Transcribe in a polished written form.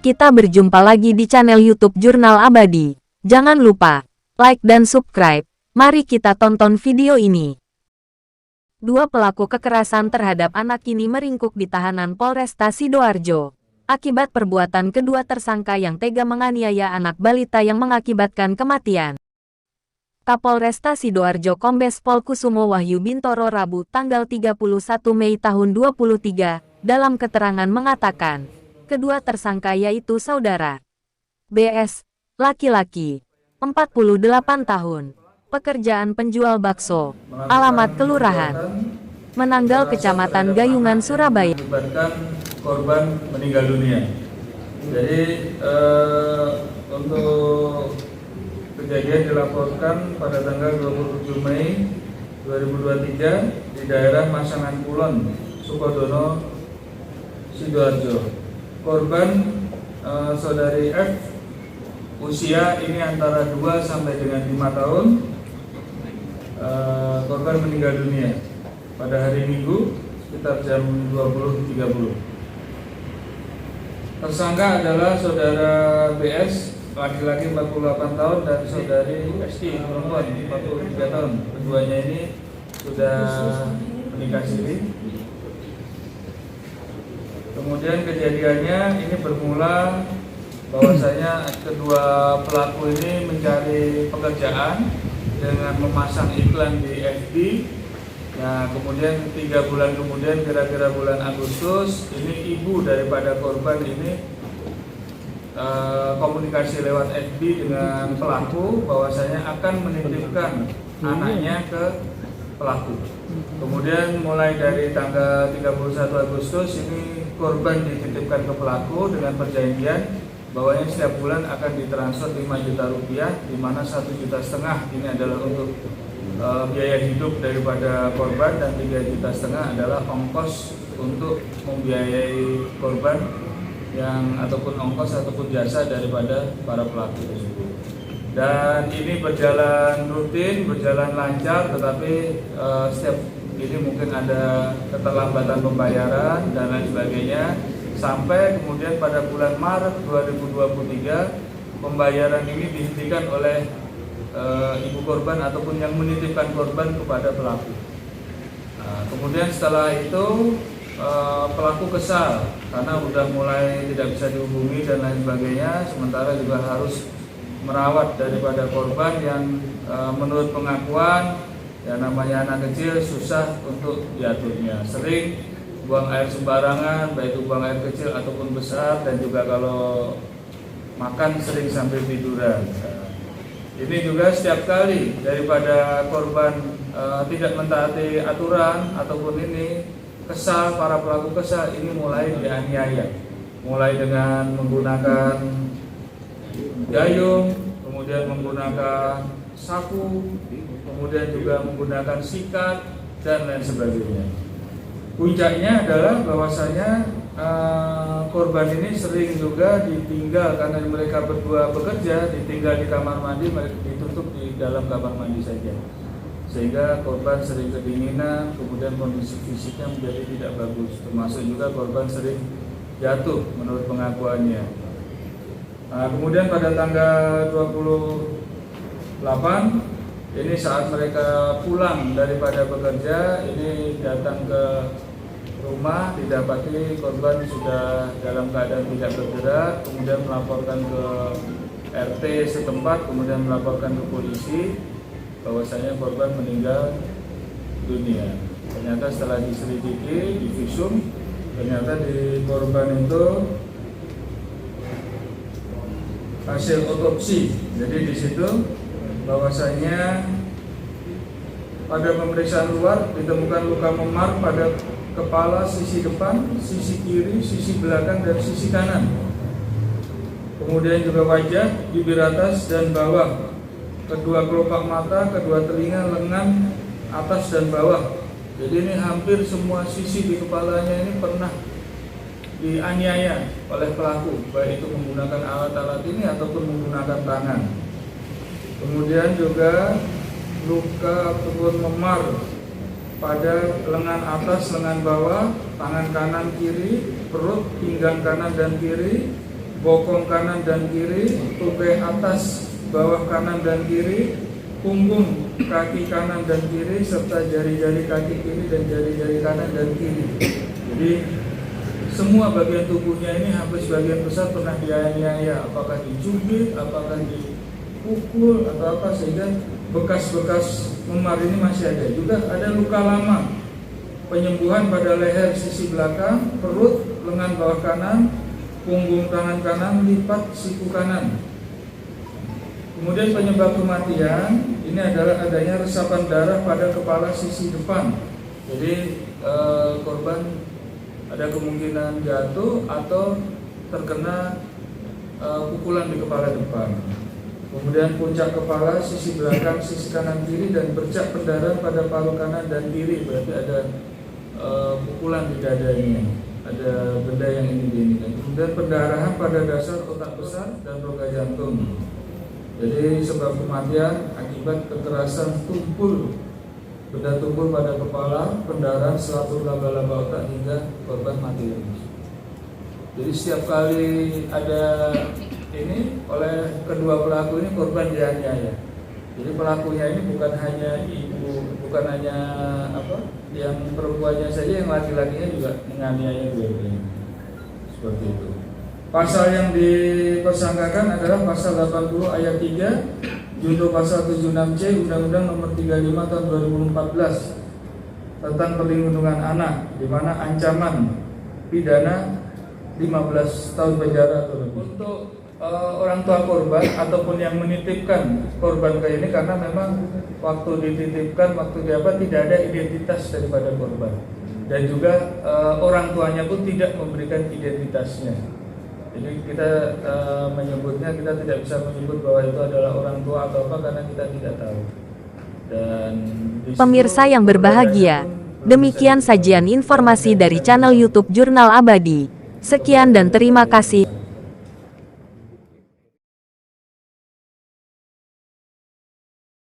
Kita berjumpa lagi di channel YouTube Jurnal Abadi. Jangan lupa like dan subscribe. Mari kita tonton video ini. Dua pelaku kekerasan terhadap anak kini meringkuk di tahanan Polresta Sidoarjo. Akibat perbuatan kedua tersangka yang tega menganiaya anak balita yang mengakibatkan kematian. Kapolresta Sidoarjo Kombes Pol Kusumo Wahyu Bintoro Rabu tanggal 31 Mei tahun 2023 dalam keterangan mengatakan, kedua tersangka yaitu saudara BS, laki-laki, 48 tahun, pekerjaan penjual bakso, alamat kelurahan Menanggal, Kecamatan Gayungan, Surabaya. Menyebabkan korban meninggal dunia. Jadi untuk kejadian dilaporkan pada tanggal 27 Mei 2023 di daerah Masangan Kulon, Sukodono, Sidoarjo. Korban saudari F, usia ini antara 2 sampai dengan 5 tahun. Korban meninggal dunia pada hari Minggu sekitar jam 20.30. Tersangka adalah saudara BS, laki-laki 48 tahun, dan saudari SI, perempuan 43 tahun. Keduanya ini sudah menikah siri. Kemudian kejadiannya ini bermula bahwasanya kedua pelaku ini mencari pekerjaan dengan memasang iklan di FB. Nah, kemudian 3 bulan kemudian, kira-kira bulan Agustus, ini ibu daripada korban ini komunikasi lewat FB dengan pelaku bahwasanya akan menitipkan anaknya ke pelaku. Kemudian mulai dari tanggal 31 Agustus ini korban dititipkan ke pelaku dengan perjanjian bahwa setiap bulan akan ditransfer 5 juta rupiah, di mana 1,5 juta ini adalah untuk biaya hidup daripada korban, dan 3,5 juta adalah ongkos untuk membiayai korban yang ataupun ongkos ataupun jasa daripada para pelaku tersebut. Dan ini berjalan rutin, berjalan lancar, tetapi setiap ini mungkin ada keterlambatan pembayaran dan lain sebagainya, sampai kemudian pada bulan Maret 2023 pembayaran ini dihentikan oleh ibu korban ataupun yang menitipkan korban kepada pelaku. Kemudian setelah itu pelaku kesal karena sudah mulai tidak bisa dihubungi dan lain sebagainya, sementara juga harus merawat daripada korban yang menurut pengakuan ya namanya anak kecil susah untuk diaturnya, sering buang air sembarangan, baik itu buang air kecil ataupun besar, dan juga kalau makan sering sambil tiduran. Ini juga setiap kali daripada korban tidak mentaati aturan ataupun ini kesal, para pelaku kesal, ini mulai dianiaya, mulai dengan menggunakan gayung, kemudian menggunakan sapu, kemudian juga menggunakan sikat dan lain sebagainya. Puncaknya adalah bahwasanya korban ini sering juga ditinggal karena mereka berdua bekerja, ditinggal di kamar mandi, mereka ditutup di dalam kamar mandi saja, sehingga korban sering kedinginan, kemudian kondisi fisiknya menjadi tidak bagus, termasuk juga korban sering jatuh menurut pengakuannya. Kemudian pada tanggal 28 ini saat mereka pulang daripada bekerja, ini datang ke rumah, didapati korban sudah dalam keadaan tidak bergerak, kemudian melaporkan ke RT setempat, kemudian melaporkan ke polisi bahwasanya korban meninggal dunia. Ternyata setelah diselidiki, divisum, ternyata di korban itu hasil otopsi. Jadi di situ bahwasanya pada pemeriksaan luar ditemukan luka memar pada kepala sisi depan, sisi kiri, sisi belakang, dan sisi kanan. Kemudian juga wajah, bibir atas dan bawah, kedua kelopak mata, kedua telinga, lengan atas dan bawah. Jadi ini hampir semua sisi di kepalanya ini pernah dianiaya oleh pelaku, baik itu menggunakan alat-alat ini ataupun menggunakan tangan. Kemudian juga luka ataupun memar pada lengan atas, lengan bawah, tangan kanan kiri, perut, pinggang kanan dan kiri, bokong kanan dan kiri, tupai atas bawah kanan dan kiri, punggung kaki kanan dan kiri, serta jari-jari kaki kiri dan jari-jari kanan dan kiri. Jadi semua bagian tubuhnya ini hampir sebagian besar pernah dianiaya, apakah dicubit, apakah dipukul atau apa, sehingga bekas-bekas memar ini masih ada. Juga ada luka lama, penyembuhan pada leher sisi belakang, perut, lengan bawah kanan, punggung tangan kanan, lipat siku kanan. Kemudian penyebab kematian ini adalah adanya resapan darah pada kepala sisi depan. Jadi korban ada kemungkinan jatuh atau terkena pukulan di kepala depan. Kemudian puncak kepala, sisi belakang, sisi kanan kiri, dan bercak pendarahan pada paru kanan dan kiri. Berarti ada pukulan di dadanya, ada benda yang ini. Kemudian pendarahan pada dasar otak besar dan rongga jantung. Jadi sebab kematian akibat kekerasan tumpul, benda tumpul pada kepala, pendarahan selaput laba-laba otak hingga korban mati. Jadi setiap kali ada ini oleh kedua pelaku ini, korban dianiaya. Jadi pelakunya ini bukan hanya ibu, bukan hanya yang perempuannya saja, yang laki-lakinya juga menganiaya dua-duanya. Seperti itu. Pasal yang dipersangkakan adalah pasal 80 ayat 3 junto pasal 76C Undang-Undang Nomor 35 Tahun 2014 tentang perlindungan anak, di mana ancaman pidana 15 tahun penjara atau lebih. Untuk orang tua korban ataupun yang menitipkan korban ke ini, karena memang waktu dititipkan, waktu tidak ada identitas daripada korban, dan juga orang tuanya pun tidak memberikan identitasnya. Jadi kita menyebutnya, kita tidak bisa menyebut bahwa itu adalah orang tua atau apa, karena kita tidak tahu. Dan Pemirsa yang berbahagia, demikian sajian informasi dari channel YouTube Jurnal Abadi. Sekian dan terima kasih.